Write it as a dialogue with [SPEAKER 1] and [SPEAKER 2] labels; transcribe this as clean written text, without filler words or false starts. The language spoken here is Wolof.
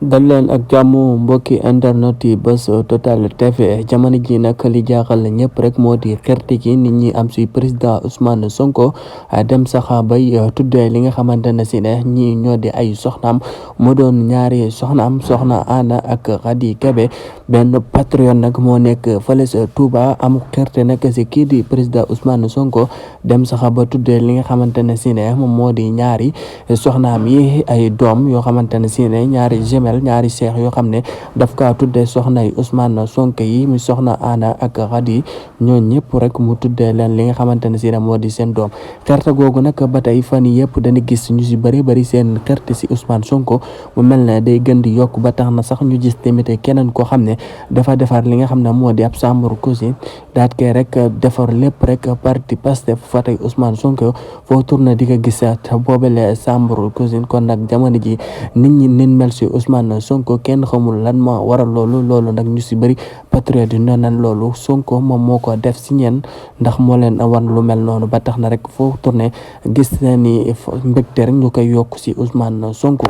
[SPEAKER 1] dal leen ak jàmm mbokki internet yi Buzz Total TV jamono ji nag li jaaxal ñëpp rek moo di xerte gi nit ñi am si président Ousmane Sonko dem sax bay tuddee li nga xamante ne si ne ñi ñoo di ay soxnaam mu doon ñaari soxnaam soxna Anna ak Khady Kébé benn patriote nag moo nekk fële sa Touba am xerte nag si kii di président Ousmane Sonko dem sax ba tuddee li nga xamante ne si ne moom moo di ñaari soxnaam yi ay doom yoo xamante ne si ne ñaari ñaari seex yoo xam ne daf kaa tuddee soxnay Ousmane Sonko yi mu soxna Anna ak Khady ñoo ñëpp rek mu tuddee leen li nga xamante ne si ne moo di seen doom xerte googu nag ba tey fan yi yëpp dañu gis ñu si bëri seen xerte si Ousmane Sonko mu mel ne day gën di yokk ba tax na sax ñu gis tamit keneen koo xam ne dafa defar li nga xam ne moo di ab chambre cousine daat kee rek defar lépp rek parti Pastef fa tey Ousmane Sonko foo tourné di ko gis te boobele chambre cousine kon nag jamono ji nit ñi nin mel si Ousmane Sonko kenn xamul lan ma waral loolu nag ñu si bëri patriote yi nee nañ loolu Sonko moom moo ko def si ñeen ndax moo leen wan lu mel noonu ba tax na rek foo tourné gis na ni mbégte rek ñu koy yokk si Ousmane Sonko.